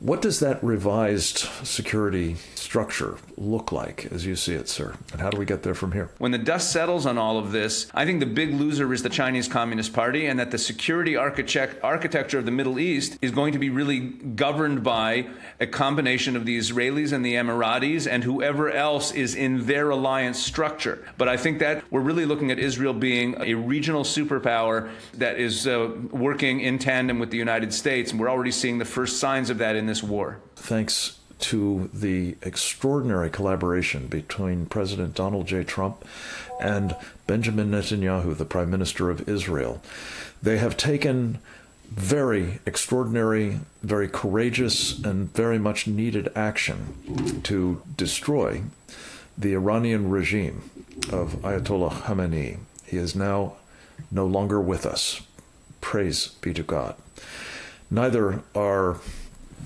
What does that revised security structure look like as you see it, sir? And how do we get there from here? When the dust settles on all of this, I think the big loser is the Chinese Communist Party, and that the security architecture of the Middle East is going to be really governed by a combination of the Israelis and the Emiratis and whoever else is in their alliance structure. But I think that we're really looking at Israel being a regional superpower that is working in tandem with the United States, and we're already seeing the first signs of that in this war. Thanks to the extraordinary collaboration between President Donald J. Trump and Benjamin Netanyahu, the Prime Minister of Israel. They have taken very extraordinary, very courageous, and very much needed action to destroy the Iranian regime of Ayatollah Khamenei. He is now no longer with us. Praise be to God. Neither are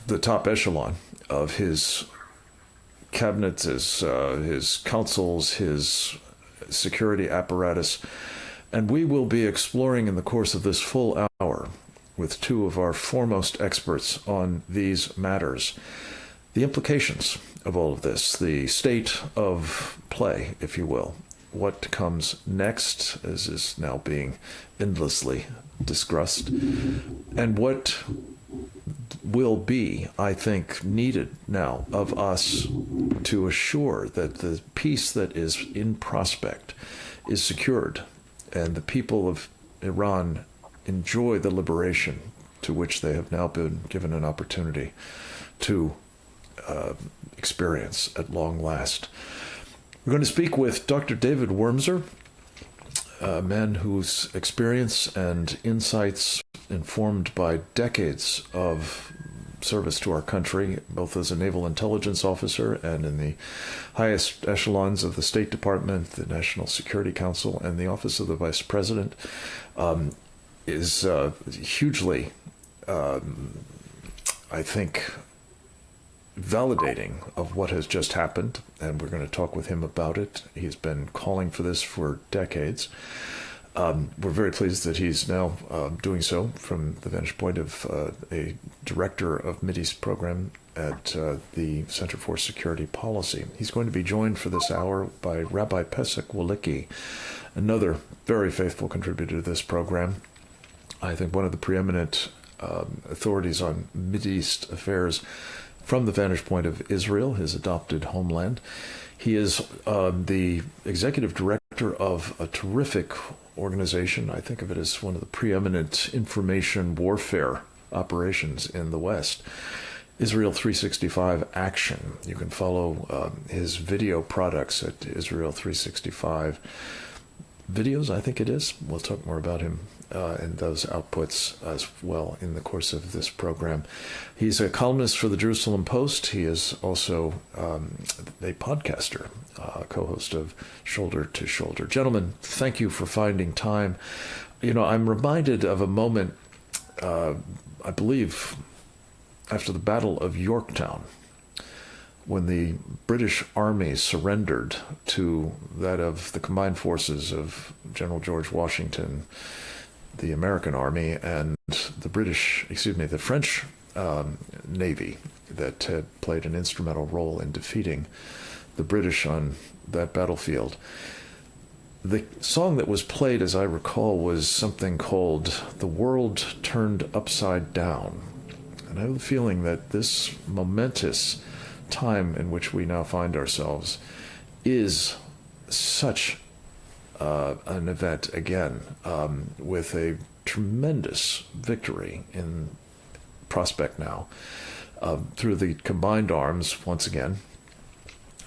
the top echelon of his cabinets, his councils, his security apparatus. And we will be exploring in the course of this full hour with two of our foremost experts on these matters the implications of all of this, the state of play, if you will, what comes next, as is now being endlessly discussed, and what will be, I think, needed now of us to assure that the peace that is in prospect is secured and the people of Iran enjoy the liberation to which they have now been given an opportunity to experience at long last. We're going to speak with Dr. David Wormser, a man whose experience and insights informed by decades of service to our country, both as a naval intelligence officer and in the highest echelons of the State Department, the National Security Council, and the Office of the Vice President, is hugely, I think, validating of what has just happened, and we're going to talk with him about it. He's been calling for this for decades. We're very pleased that he's now doing so from the vantage point of a director of Mideast program at the Center for Security Policy. He's going to be joined for this hour by Rabbi Pesach Wolicki, another very faithful contributor to this program. I think one of the preeminent authorities on Mideast affairs from the vantage point of Israel, his adopted homeland. He is the executive director of a terrific organization. I think of it as one of the preeminent information warfare operations in the West, Israel 365 Action. You can follow his video products at Israel 365 Videos, I think it is. We'll talk more about him and those outputs as well in the course of this program. He's a columnist for the Jerusalem Post. He is also a podcaster, co-host of Shoulder to Shoulder. Gentlemen, thank you for finding time. You know, I'm reminded of a moment, I believe, after the Battle of Yorktown, when the British Army surrendered to that of the combined forces of General George Washington, the American Army, and the French Navy that had played an instrumental role in defeating the British on that battlefield. The song that was played, as I recall, was something called "The World Turned Upside Down." And I have the feeling that this momentous time in which we now find ourselves is such an event again, with a tremendous victory in prospect now through the combined arms, once again,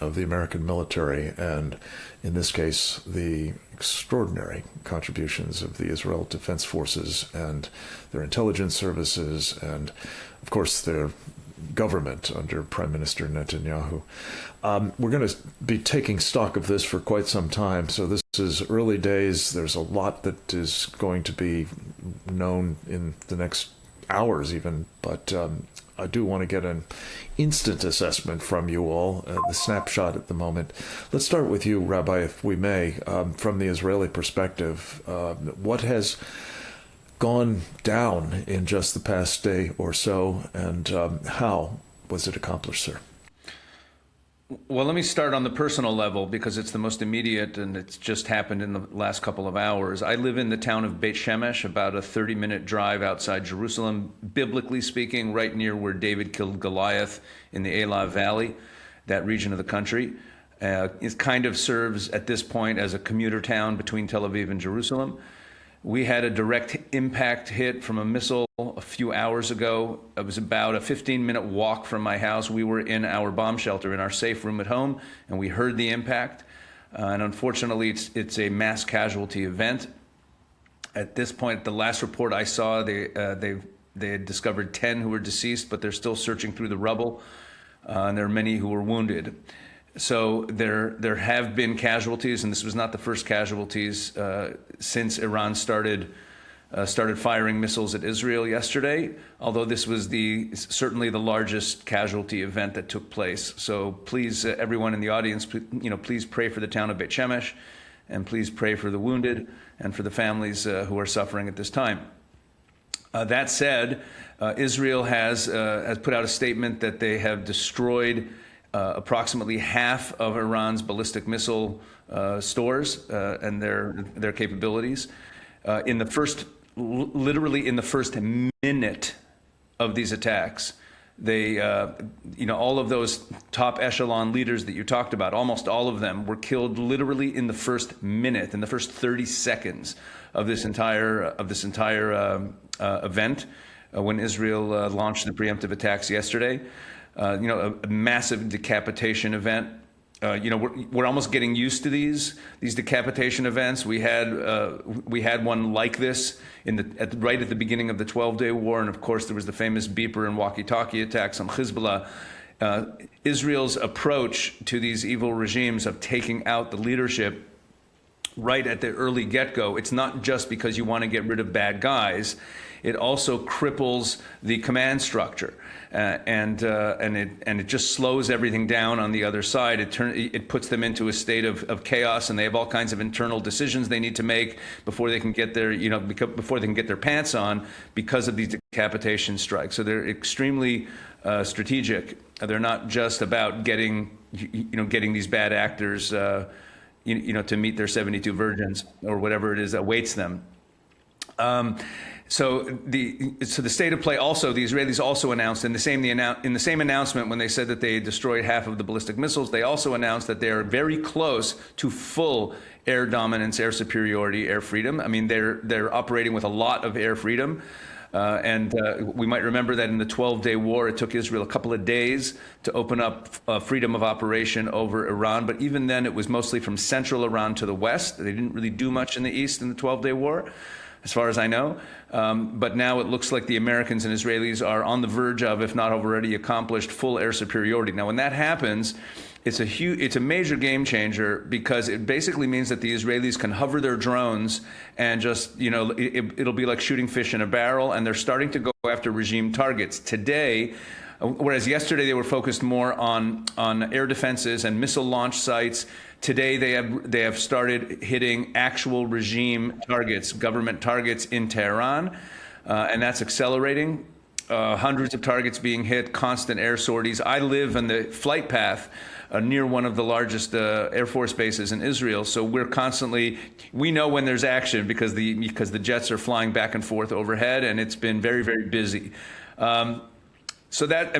of the American military, and in this case, the extraordinary contributions of the Israel Defense Forces and their intelligence services, and of course their government under Prime Minister Netanyahu. We're going to be taking stock of this for quite some time, so this is early days. There's a lot that is going to be known in the next hours even, but I do want to get an instant assessment from you all, the snapshot at the moment. Let's start with you, Rabbi, if we may, from the Israeli perspective. What has gone down in just the past day or so, and how was it accomplished, sir? Well, let me start on the personal level because it's the most immediate and it's just happened in the last couple of hours. I live in the town of Beit Shemesh, about a 30-minute drive outside Jerusalem, biblically speaking, right near where David killed Goliath in the Elah Valley, that region of the country. It kind of serves at this point as a commuter town between Tel Aviv and Jerusalem. We had a direct impact hit from a missile a few hours ago. It was about a 15-minute walk from my house. We were in our bomb shelter, in our safe room at home, and we heard the impact. And unfortunately, it's a mass casualty event. At this point, the last report I saw, they had discovered 10 who were deceased, but they're still searching through the rubble, and there are many who were wounded. So there have been casualties, and this was not the first casualties since Iran started firing missiles at Israel yesterday, although this was certainly the largest casualty event that took place. So please, everyone in the audience, please pray for the town of Beit Shemesh, and please pray for the wounded and for the families who are suffering at this time. That said, Israel has put out a statement that they have destroyed approximately half of Iran's ballistic missile stores and their capabilities. Literally in the first minute of these attacks, they, all of those top echelon leaders that you talked about, almost all of them were killed literally in the first minute, in the first 30 seconds of this entire event when Israel launched the preemptive attacks yesterday. A massive decapitation event. We're almost getting used to these decapitation events. We had one like this right at the beginning of the 12-day war, and of course there was the famous beeper and walkie-talkie attacks on Hezbollah. Israel's approach to these evil regimes of taking out the leadership right at the early get-go, it's not just because you want to get rid of bad guys. It also cripples the command structure, and it just slows everything down on the other side. It puts them into a state of chaos, and they have all kinds of internal decisions they need to make before they can get their pants on because of these decapitation strikes. So they're extremely strategic. They're not just about getting these bad actors to meet their 72 virgins or whatever it is that awaits them. So the state of play also, the Israelis also announced in the same announcement when they said that they destroyed half of the ballistic missiles, they also announced that they are very close to full air dominance, air superiority, air freedom. I mean, they're operating with a lot of air freedom. And we might remember that in the 12-day war, it took Israel a couple of days to open up freedom of operation over Iran. But even then, it was mostly from central Iran to the west. They didn't really do much in the east in the 12-day war, as far as I know. But now it looks like the Americans and Israelis are on the verge of, if not already accomplished, full air superiority. Now, when that happens, it's a major game changer, because it basically means that the Israelis can hover their drones and just, it'll be like shooting fish in a barrel, and they're starting to go after regime targets. Today, whereas yesterday they were focused more on air defenses and missile launch sites, today they have started hitting actual regime targets, government targets in Tehran, and that's accelerating. Hundreds of targets being hit, constant air sorties. I live on the flight path near one of the largest Air Force bases in Israel, so we know when there's action because the jets are flying back and forth overhead, and it's been very, very busy. And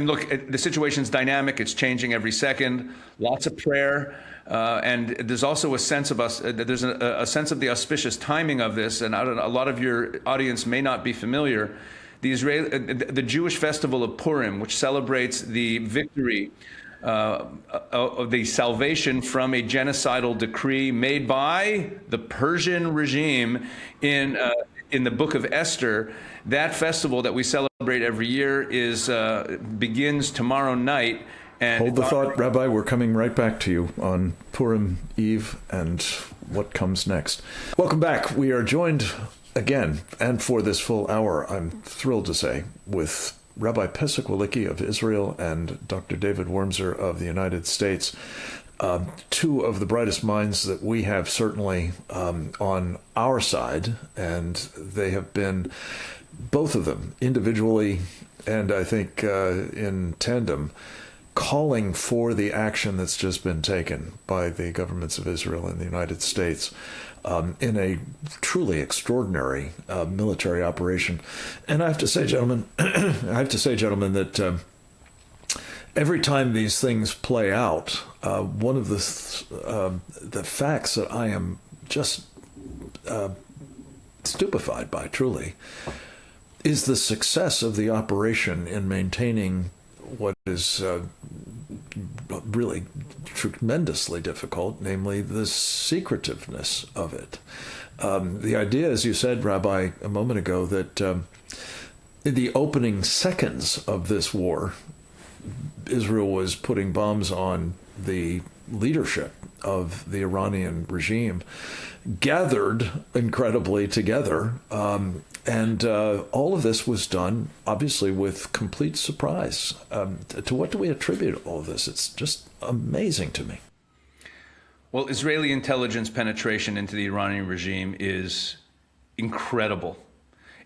look, the situation's dynamic. It's changing every second. Lots of prayer, and there's also a sense of there's a sense of the auspicious timing of this. And a lot of your audience may not be familiar. The Jewish festival of Purim, which celebrates the victory of the salvation from a genocidal decree made by the Persian regime in the book of Esther. That festival that we celebrate every year begins tomorrow night. And hold the thought, Rabbi. We're coming right back to you on Purim Eve and what comes next. Welcome back. We are joined again, and for this full hour, I'm thrilled to say, with Rabbi Pesach Wolicki of Israel and Dr. David Wormser of the United States. two of the brightest minds that we have certainly on our side, and they have been, both of them, individually and I think in tandem, calling for the action that's just been taken by the governments of Israel and the United States in a truly extraordinary military operation. And I have to say, gentlemen, that every time these things play out, one of the facts that I am just stupefied by, truly, is the success of the operation in maintaining what is really tremendously difficult, namely the secretiveness of it. The idea, as you said, Rabbi, a moment ago, that in the opening seconds of this war, Israel was putting bombs on the leadership of the Iranian regime, gathered incredibly together. And all of this was done, obviously, with complete surprise. To what do we attribute all of this? It's just amazing to me. Well, Israeli intelligence penetration into the Iranian regime is incredible.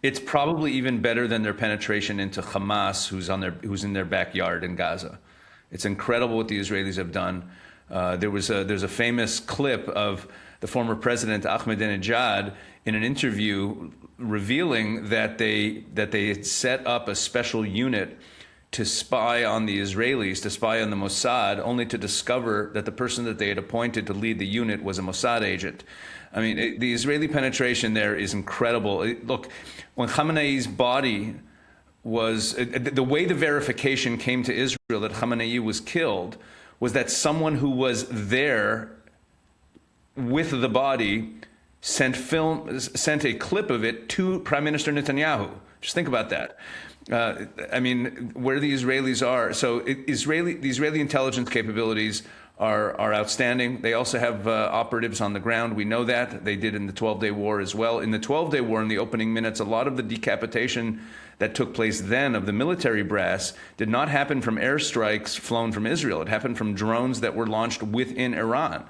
It's probably even better than their penetration into Hamas, who's in their backyard in Gaza. It's incredible what the Israelis have done. There's a famous clip of the former president Ahmadinejad in an interview revealing that they had set up a special unit to spy on the Israelis, to spy on the Mossad, only to discover that the person that they had appointed to lead the unit was a Mossad agent. I mean, the Israeli penetration there is incredible. Look, when Khamenei's body was, the way the verification came to Israel that Khamenei was killed was that someone who was there with the body sent a clip of it to Prime Minister Netanyahu. Just think about that. I mean, where the Israelis are. So the Israeli intelligence capabilities are outstanding. They also have operatives on the ground. We know that. They did in the 12-day war as well. In the 12-day war, in the opening minutes, a lot of the decapitation that took place then of the military brass did not happen from airstrikes flown from Israel. It happened from drones that were launched within Iran.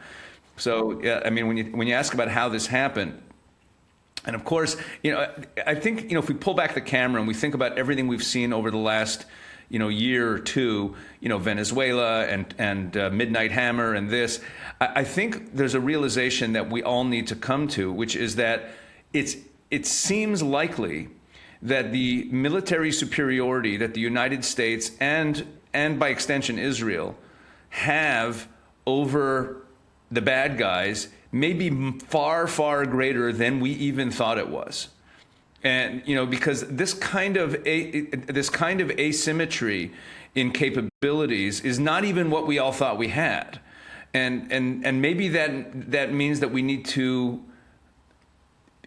So, I mean, when you ask about how this happened, and of course, I think, if we pull back the camera and we think about everything we've seen over the last, year or two, Venezuela and Midnight Hammer and this, I think there's a realization that we all need to come to, which is that it seems likely that the military superiority that the United States and by extension Israel have over the bad guys may be far, far greater than we even thought it was. And, because this kind of asymmetry in capabilities is not even what we all thought we had. And maybe that means that we need to,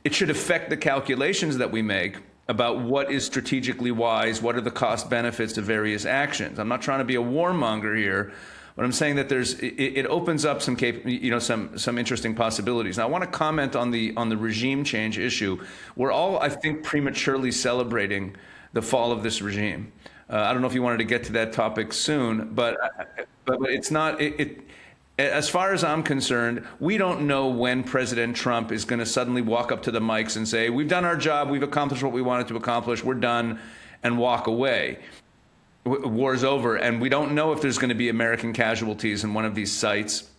it should affect the calculations that we make about what is strategically wise, what are the cost benefits of various actions. I'm not trying to be a warmonger here, but I'm saying that it opens up some interesting possibilities. Now, I want to comment on the regime change issue. We're all, I think, prematurely celebrating the fall of this regime. I don't know if you wanted to get to that topic soon, but it's not. As far as I'm concerned, we don't know when President Trump is going to suddenly walk up to the mics and say, "We've done our job. We've accomplished what we wanted to accomplish. We're done," and walk away. War's over, and we don't know if there's going to be American casualties in one of these sites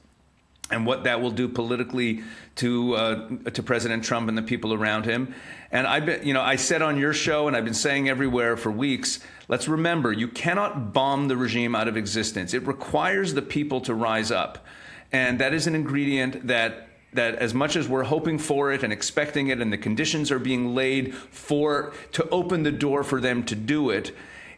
and what that will do politically to President Trump and the people around him. And I said on your show, and I've been saying everywhere for weeks, let's remember, you cannot bomb the regime out of existence. It requires the people to rise up. And that is an ingredient that as much as we're hoping for it and expecting it, and the conditions are being laid to open the door for them to do it,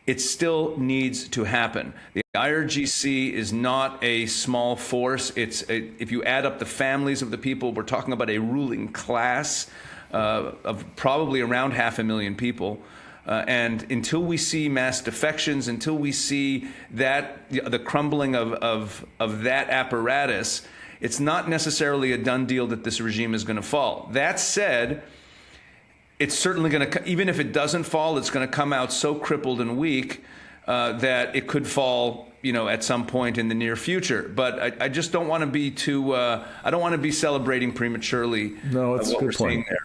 it still needs to happen. The IRGC is not a small force. If you add up the families of the people, we're talking about a ruling class of probably around 500,000 people. And until we see mass defections, until we see the crumbling of that apparatus, it's not necessarily a done deal that this regime is going to fall. That said, it's certainly going to, even if it doesn't fall, it's going to come out so crippled and weak that it could fall, at some point in the near future. But I just don't want to be too. I don't want to be celebrating prematurely. No, it's a good point. There.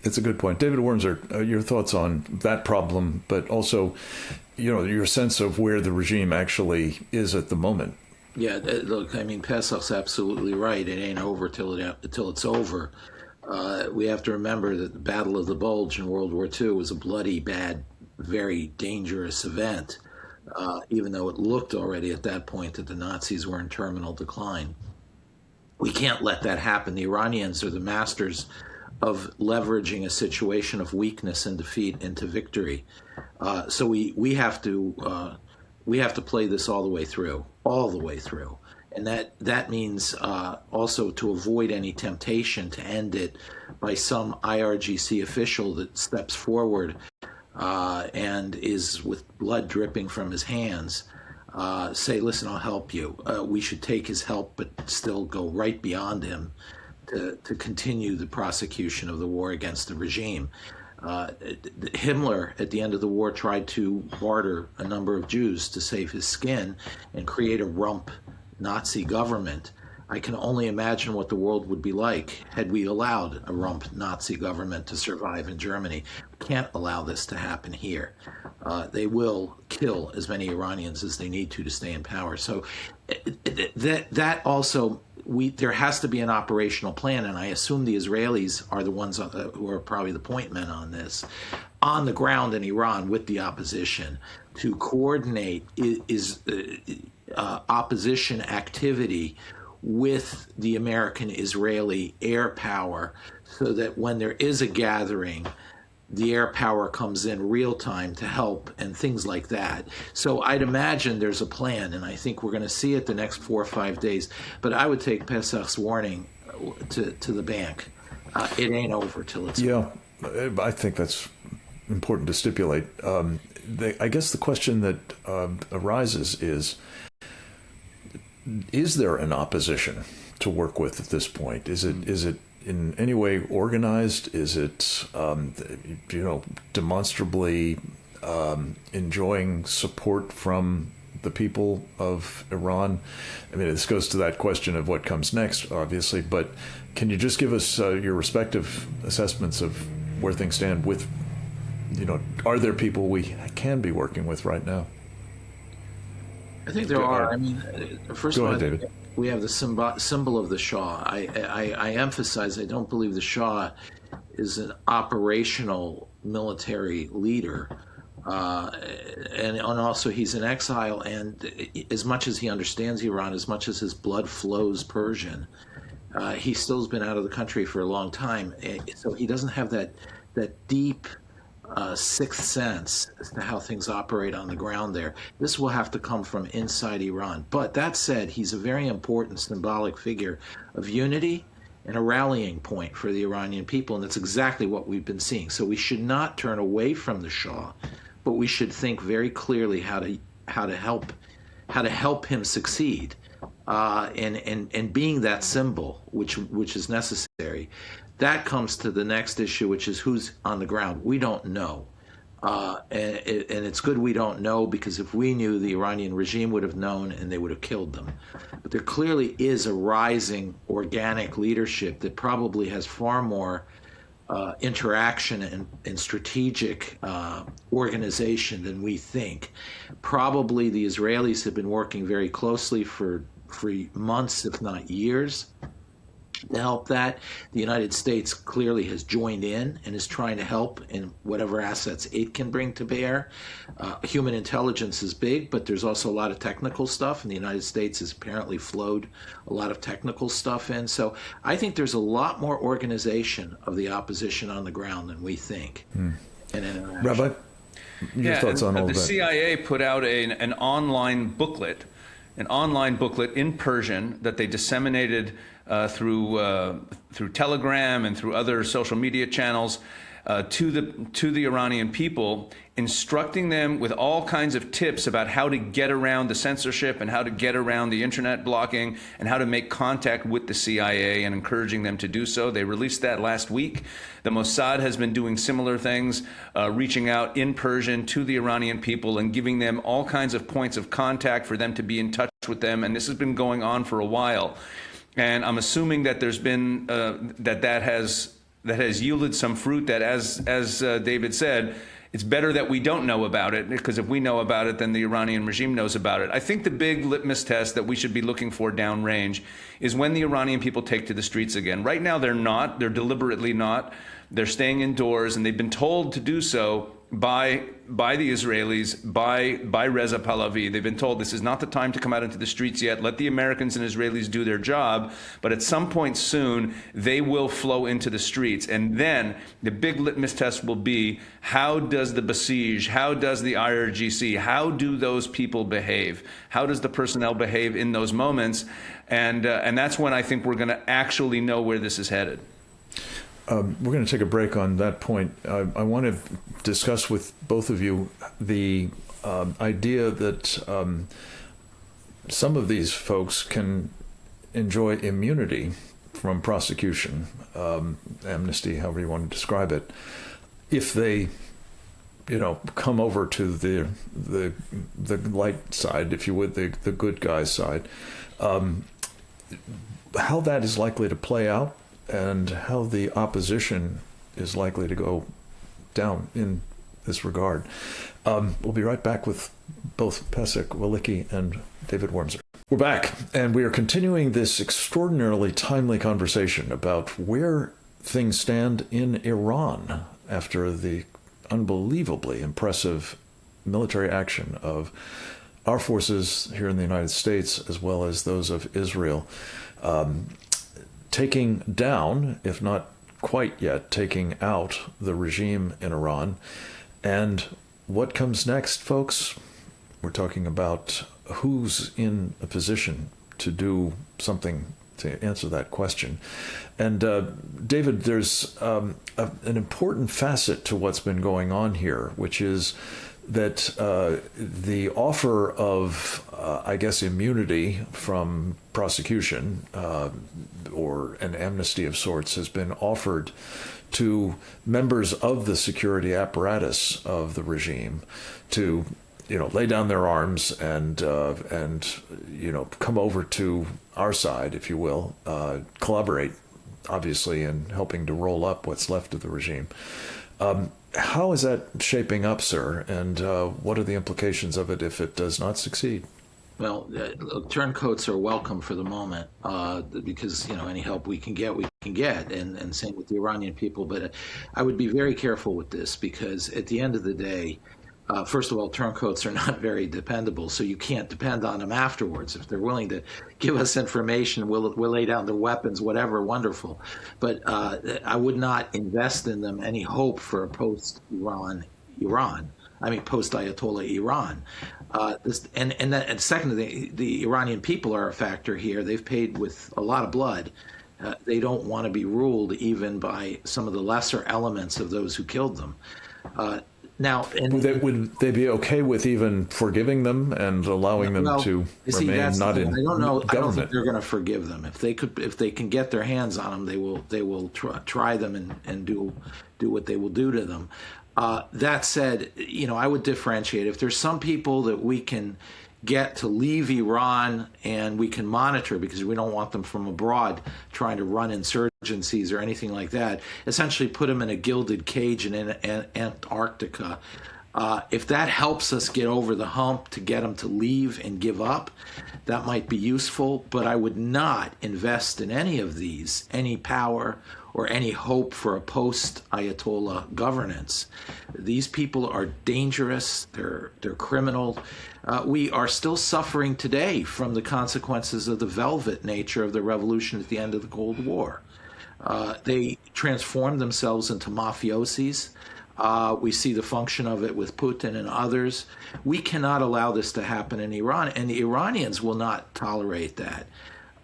It's a good point. David Wormser, your thoughts on that problem, but also, your sense of where the regime actually is at the moment. Yeah, look, I mean, Pesach's absolutely right. It ain't over till it's over. We have to remember that the Battle of the Bulge in World War II was a bloody, bad, very dangerous event, even though it looked already at that point that the Nazis were in terminal decline. We can't let that happen. The Iranians are the masters of leveraging a situation of weakness and defeat into victory. So we have to play this all the way through. And that means also to avoid any temptation to end it by some IRGC official that steps forward and is with blood dripping from his hands, say, listen, I'll help you. We should take his help, but still go right beyond him to continue the prosecution of the war against the regime. Himmler, at the end of the war, tried to barter a number of Jews to save his skin and create a rump Nazi government. I can only imagine what the world would be like had we allowed a rump Nazi government to survive in Germany. We can't allow this to happen here. They will kill as many Iranians as they need to stay in power. So that also, there has to be an operational plan, and I assume the Israelis are the ones who are probably the point men on this, on the ground in Iran with the opposition, to coordinate opposition activity with the American-Israeli air power so that when there is a gathering, the air power comes in real time to help and things like that. So I'd imagine there's a plan, and I think we're going to see it the next 4 or 5 days. But I would take Pesach's warning to the bank. It ain't over till it's over. Yeah, I think that's important to stipulate. I guess the question that arises is there an opposition to work with at this point? Is it in any way organized? Is it, demonstrably enjoying support from the people of Iran? I mean, this goes to that question of what comes next, obviously, but can you just give us your respective assessments of where things stand with, are there people we can be working with right now? I think there are. I mean, first of all, David. We have the symbol of the Shah. I emphasize I don't believe the Shah is an operational military leader. And also he's in exile, and as much as he understands Iran, as much as his blood flows Persian, he still's been out of the country for a long time. So he doesn't have that deep sixth sense as to how things operate on the ground there. This will have to come from inside Iran. But that said, he's a very important symbolic figure of unity and a rallying point for the Iranian people, and that's exactly what we've been seeing. So we should not turn away from the Shah, but we should think very clearly how to help him succeed, and being that symbol which is necessary. That comes to the next issue, which is who's on the ground. We don't know. And it's good we don't know, because if we knew, the Iranian regime would have known and they would have killed them. But there clearly is a rising organic leadership that probably has far more interaction and strategic organization than we think. Probably the Israelis have been working very closely for months, if not years, to help that. The United States clearly has joined in and is trying to help in whatever assets it can bring to bear. Human intelligence is big, but there's also a lot of technical stuff, and the United States has apparently flowed a lot of technical stuff in. So I think there's a lot more organization of the opposition on the ground than we think. And Rabbi, your thoughts on all the that? The CIA put out an online booklet in Persian that they disseminated through Telegram and through other social media channels, to the Iranian people, instructing them with all kinds of tips about how to get around the censorship and how to get around the internet blocking and how to make contact with the CIA, and encouraging them to do so. They released that last week. The Mossad has been doing similar things, reaching out in Persian to the Iranian people and giving them all kinds of points of contact for them to be in touch with them. And this has been going on for a while. And I'm assuming that there's been that has yielded some fruit. That, as David said, it's better that we don't know about it, because if we know about it, then the Iranian regime knows about it. I think the big litmus test that we should be looking for downrange is when the Iranian people take to the streets again. Right now, they're not. They're deliberately not. They're staying indoors, and they've been told to do so by the Israelis, by Reza Pahlavi. They've been told this is not the time to come out into the streets yet. Let the Americans and Israelis do their job. But at some point soon, they will flow into the streets. And then the big litmus test will be, how does the Basij, how does the IRGC, how do those people behave? How does the personnel behave in those moments? And that's when I think we're going to actually know where this is headed. We're going to take a break on that point. I want to discuss with both of you the idea that some of these folks can enjoy immunity from prosecution, amnesty, however you want to describe it, if they, come over to the light side, if you would, the good guys side. How that is likely to play out, and how the opposition is likely to go down in this regard. We'll be right back with both Pesach, Wolicki, and David Wormser. We're back, and we are continuing this extraordinarily timely conversation about where things stand in Iran after the unbelievably impressive military action of our forces here in the United States, as well as those of Israel, taking down, if not quite yet, taking out the regime in Iran. And what comes next, folks? We're talking about who's in a position to do something to answer that question. And David, there's an important facet to what's been going on here, which is that the offer of, immunity from prosecution or an amnesty of sorts has been offered to members of the security apparatus of the regime to, lay down their arms and come over to our side, if you will, collaborate, obviously, in helping to roll up what's left of the regime. How is that shaping up, sir? And what are the implications of it if it does not succeed? Well, turncoats are welcome for the moment because, any help we can get, and same with the Iranian people. But I would be very careful with this, because at the end of the day, first of all, turncoats are not very dependable, so you can't depend on them afterwards. If they're willing to give us information, we'll lay down their weapons, whatever, wonderful. But I would not invest in them any hope for a post-Ayatollah Iran. And secondly, the Iranian people are a factor here. They've paid with a lot of blood. They don't want to be ruled even by some of the lesser elements of those who killed them. Would they be okay with even forgiving them and allowing them to remain not in government? I don't think they're going to forgive them. If they can get their hands on them, they will try them and do what they will do to them. That said, I would differentiate. If there's some people that we can get to leave Iran and we can monitor, because we don't want them from abroad trying to run insurgencies or anything like that, essentially put them in a gilded cage in Antarctica. If that helps us get over the hump to get them to leave and give up, that might be useful, but I would not invest in any of these, any power or any hope for a post-Ayatollah governance. These people are dangerous, they're criminal. We are still suffering today from the consequences of the velvet nature of the revolution at the end of the Cold War. They transformed themselves into mafiosis. We see the function of it with Putin and others. We cannot allow this to happen in Iran, and the Iranians will not tolerate that.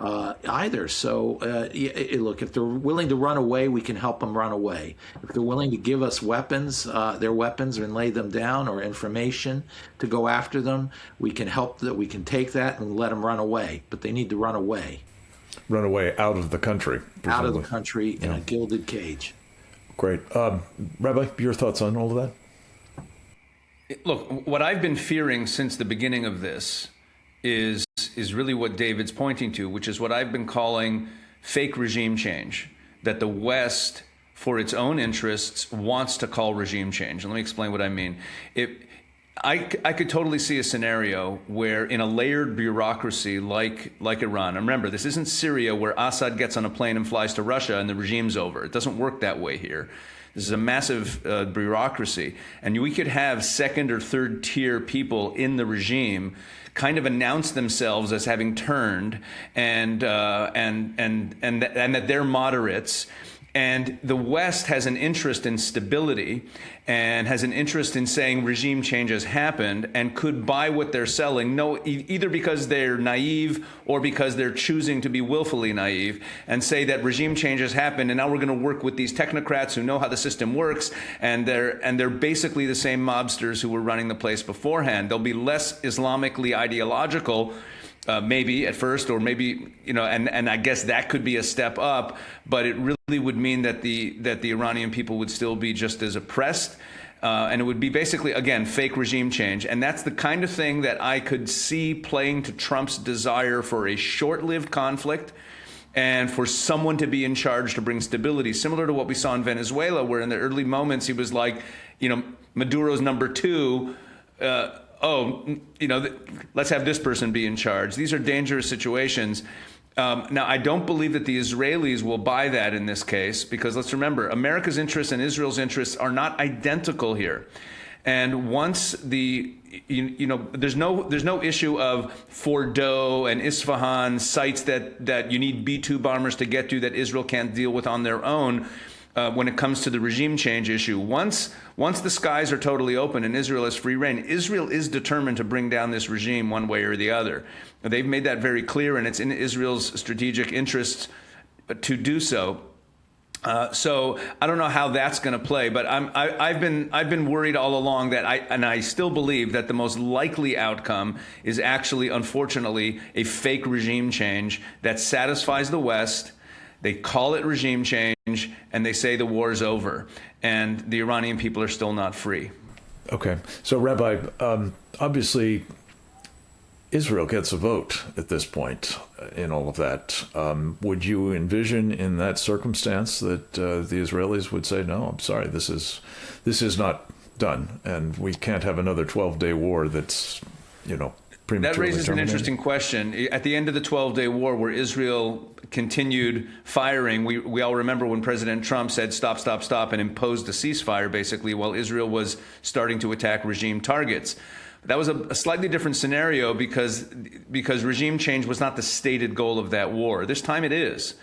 either. So, look, if they're willing to run away, we can help them run away. If they're willing to give us weapons, their weapons, and lay them down, or information to go after them, we can help that. We can take that and let them run away. But they need to run away. Run away out of the country. Presumably. Out of the country in a gilded cage. Great. Rabbi, your thoughts on all of that? Look, what I've been fearing since the beginning of this is really what David's pointing to, which is what I've been calling fake regime change, that the West, for its own interests, wants to call regime change. And let me explain what I mean. I could totally see a scenario where in a layered bureaucracy like Iran, and remember, this isn't Syria where Assad gets on a plane and flies to Russia and the regime's over. It doesn't work that way here. This is a massive bureaucracy. And we could have second or third tier people in the regime kind of announce themselves as having turned and that they're moderates. And the West has an interest in stability and has an interest in saying regime change has happened and could buy what they're selling, either because they're naive or because they're choosing to be willfully naive, and say that regime change has happened and now we're going to work with these technocrats who know how the system works, and they're basically the same mobsters who were running the place beforehand. They'll be less Islamically ideological, maybe at first, or maybe, and I guess that could be a step up, but it really would mean that the Iranian people would still be just as oppressed, and it would be basically, again, fake regime change. And that's the kind of thing that I could see playing to Trump's desire for a short-lived conflict and for someone to be in charge to bring stability, similar to what we saw in Venezuela, where in the early moments he was like, Maduro's number two, let's have this person be in charge. These are dangerous situations. Now, I don't believe that the Israelis will buy that in this case, because let's remember, America's interests and Israel's interests are not identical here. And once there's no issue of Fordo and Isfahan, sites that you need B-2 bombers to get to that Israel can't deal with on their own. When it comes to the regime change issue, once the skies are totally open and Israel has free reign, Israel is determined to bring down this regime one way or the other. They've made that very clear, and it's in Israel's strategic interests to do so. So I don't know how that's going to play, but I've been worried all along that I still believe that the most likely outcome is actually, unfortunately, a fake regime change that satisfies the West. They call it regime change, and they say the war is over, and the Iranian people are still not free. Okay. So, Rabbi, obviously, Israel gets a vote at this point in all of that. Would you envision in that circumstance that the Israelis would say, no, I'm sorry, this is not done, and we can't have another 12-day war that's, that raises an interesting question. At the end of the 12-day war, where Israel continued firing, we all remember when President Trump said stop, stop, stop, and imposed a ceasefire, basically, while Israel was starting to attack regime targets. That was a slightly different scenario because regime change was not the stated goal of that war. This time it is.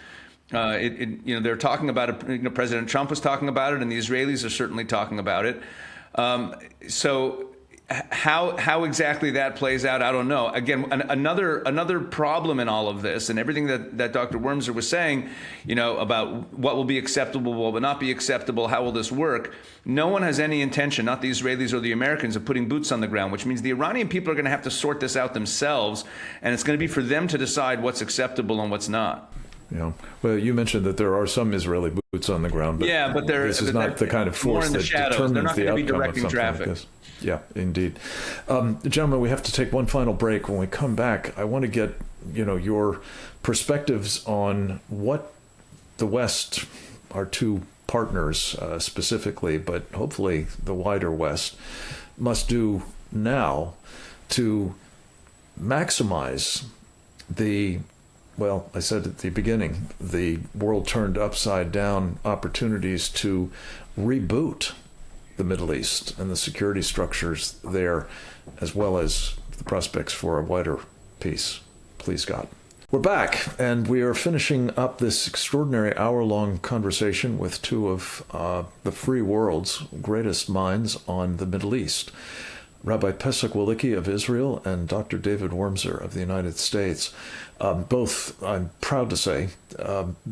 They're talking about it. President Trump was talking about it, and the Israelis are certainly talking about it. So how exactly that plays out, I don't know. Again, another problem in all of this, and everything that Dr. Wormser was saying, about what will be acceptable, what will not be acceptable, how will this work? No one has any intention, not the Israelis or the Americans, of putting boots on the ground, which means the Iranian people are going to have to sort this out themselves, and it's going to be for them to decide what's acceptable and what's not. Yeah. Well, you mentioned that there are some Israeli boots on the ground, but this is not the kind of force that determines the outcome of something like this. Yeah, indeed. Gentlemen, we have to take one final break. When we come back, I want to get, your perspectives on what the West, our two partners specifically, but hopefully the wider West, must do now to maximize I said at the beginning, the world turned upside down opportunities to reboot the Middle East and the security structures there, as well as the prospects for a wider peace. Please God. We're back, and we are finishing up this extraordinary hour-long conversation with two of the free world's greatest minds on the Middle East. Rabbi Pesach Wolicki of Israel and Dr. David Wormser of the United States. Both, I'm proud to say,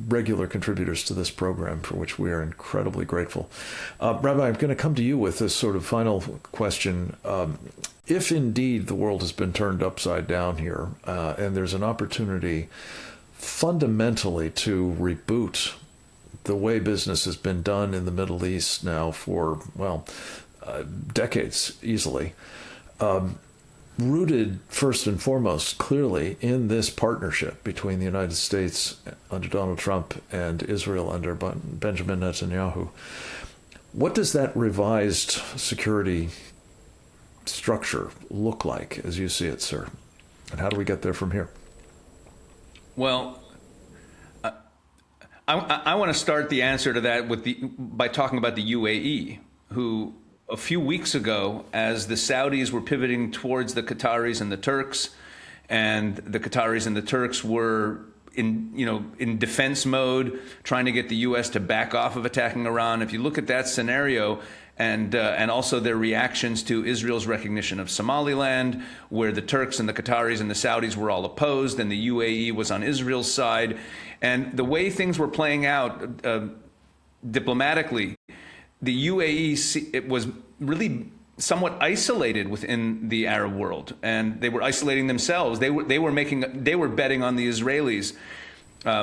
regular contributors to this program, for which we are incredibly grateful. Rabbi, I'm going to come to you with this sort of final question. If indeed the world has been turned upside down here, and there's an opportunity fundamentally to reboot the way business has been done in the Middle East now for, decades easily, rooted first and foremost clearly in this partnership between the United States under Donald Trump and Israel under Benjamin Netanyahu. What does that revised security structure look like as you see it, sir? And how do we get there from here? Well, I want to start the answer to that by talking about the UAE, who a few weeks ago, as the Saudis were pivoting towards the Qataris and the Turks, and the Qataris and the Turks were in defense mode, trying to get the U.S. to back off of attacking Iran. If you look at that scenario, and also their reactions to Israel's recognition of Somaliland, where the Turks and the Qataris and the Saudis were all opposed, and the UAE was on Israel's side, and the way things were playing out diplomatically, the UAE it was really somewhat isolated within the Arab world, and they were isolating themselves. They were betting on the Israelis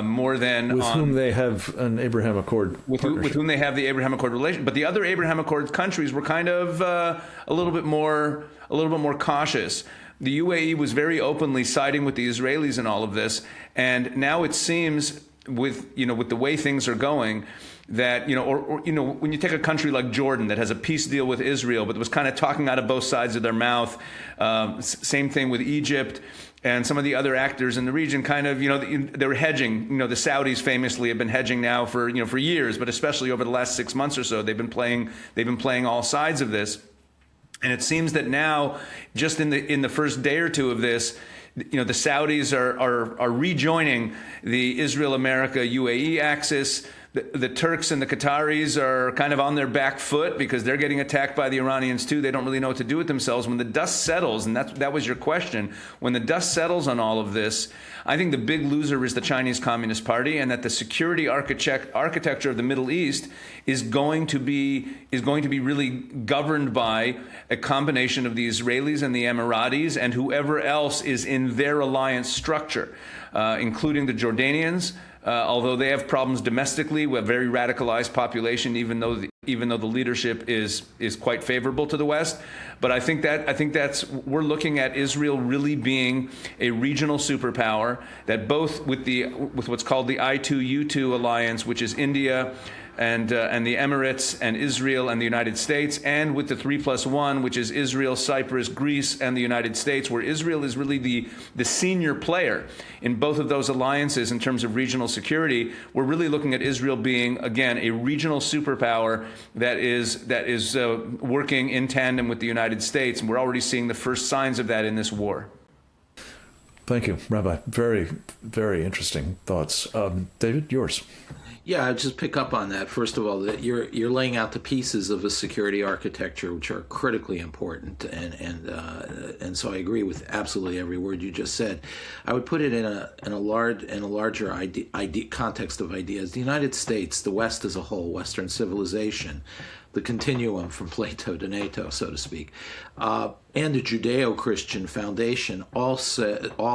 more than with whom they have an Abraham Accord with whom they have the Abraham Accord relation. But the other Abraham Accord countries were kind of a little bit more cautious. The UAE was very openly siding with the Israelis in all of this, and now it seems with the way things are going, that when you take a country like Jordan that has a peace deal with Israel, but was kind of talking out of both sides of their mouth. Same thing with Egypt and some of the other actors in the region. Kind of they were hedging. The Saudis famously have been hedging now for years, but especially over the last 6 months or so, they've been playing all sides of this. And it seems that now, just in the first day or two of this, the Saudis are rejoining the Israel-America UAE axis. The Turks and the Qataris are kind of on their back foot because they're getting attacked by the Iranians too. They don't really know what to do with themselves. When the dust settles, and that was your question, when the dust settles on all of this, I think the big loser is the Chinese Communist Party, and that the security architecture of the Middle East is going to be really governed by a combination of the Israelis and the Emiratis and whoever else is in their alliance structure, including the Jordanians. Although they have problems domestically with a very radicalized population, even though the leadership is quite favorable to the West. But I think we're looking at Israel really being a regional superpower, that both with what's called the I2U2 alliance, which is India and the Emirates and Israel and the United States, and with the 3+1, which is Israel, Cyprus, Greece, and the United States, where Israel is really the senior player in both of those alliances in terms of regional security. We're really looking at Israel being, again, a regional superpower that is working in tandem with the United States, and we're already seeing the first signs of that in this war. Thank you, Rabbi. Very, very interesting thoughts. David, yours. Yeah, I'll just pick up on that. First of all, that you're laying out the pieces of a security architecture which are critically important, and so I agree with absolutely every word you just said. I would put it in a larger context of ideas. The United States, the West as a whole, Western civilization, the continuum from Plato to NATO, so to speak, and the Judeo-Christian foundation all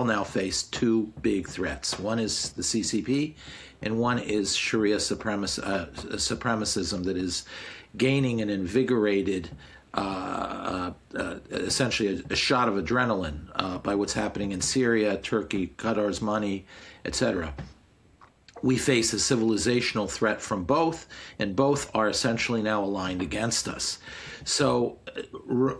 now face two big threats. One is the CCP, and one is Sharia supremacism that is gaining an invigorated, essentially a shot of adrenaline by what's happening in Syria, Turkey, Qatar's money, etc. We face a civilizational threat from both, and both are essentially now aligned against us. So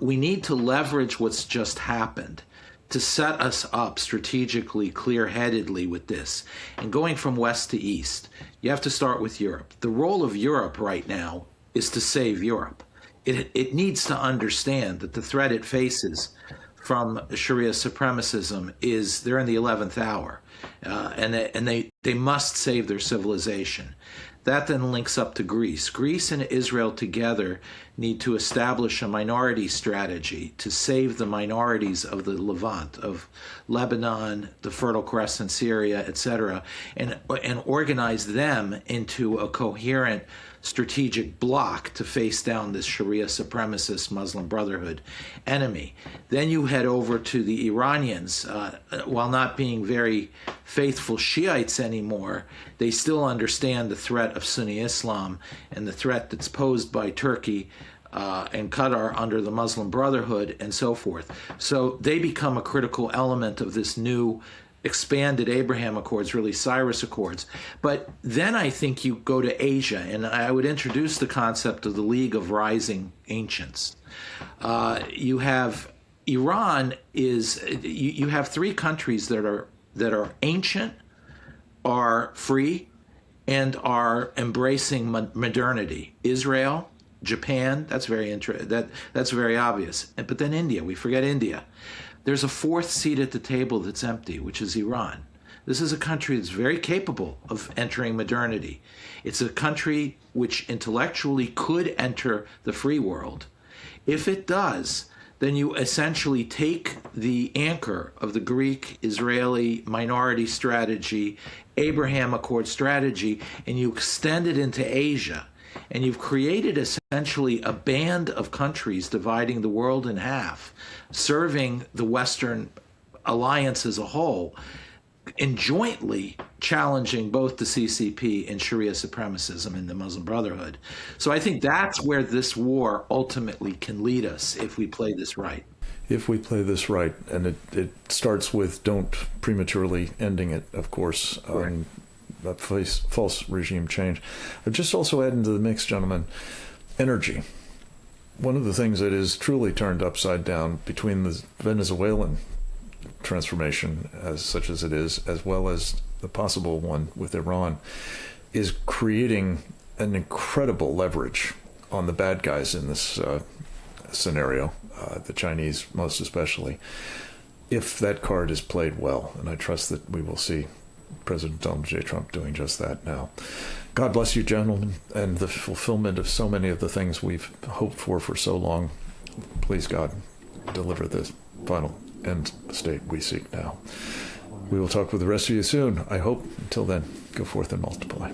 we need to leverage what's just happened to set us up strategically, clear-headedly with this. And going from west to east, you have to start with Europe. The role of Europe right now is to save Europe. It needs to understand that the threat it faces from Sharia supremacism is they're in the 11th hour, and they must save their civilization. That then links up to Greece. Greece and Israel together need to establish a minority strategy to save the minorities of the Levant, of Lebanon, the Fertile Crescent, Syria, etc., and organize them into a coherent strategic bloc to face down this Sharia supremacist Muslim Brotherhood enemy. Then you head over to the Iranians. While not being very faithful Shiites anymore, they still understand the threat of Sunni Islam and the threat that's posed by Turkey and Qatar under the Muslim Brotherhood and so forth. So they become a critical element of this new expanded Abraham Accords, really Cyrus Accords. But then I think you go to Asia, and I would introduce the concept of the League of Rising Ancients. You have Iran you have three countries that are ancient, are free, and are embracing modernity. Israel, Japan, that's very obvious. But then India, we forget India. There's a fourth seat at the table that's empty, which is Iran. This is a country that's very capable of entering modernity. It's a country which intellectually could enter the free world. If it does, then you essentially take the anchor of the Greek-Israeli minority strategy, Abraham Accord strategy, and you extend it into Asia. And you've created essentially a band of countries dividing the world in half, serving the Western alliance as a whole, and jointly challenging both the CCP and Sharia supremacism in the Muslim Brotherhood. So I think that's where this war ultimately can lead us if we play this right. If we play this right, and it starts with don't prematurely ending it, of course, on that false regime change. I'd just also add into the mix, gentlemen, energy. One of the things that is truly turned upside down between the Venezuelan transformation, as such as it is, as well as the possible one with Iran, is creating an incredible leverage on the bad guys in this scenario, the Chinese most especially, if that card is played well. And I trust that we will see President Donald J. Trump doing just that now. God bless you, gentlemen, and the fulfillment of so many of the things we've hoped for so long. Please, God, deliver the final end state we seek now. We will talk with the rest of you soon, I hope. Until then, go forth and multiply.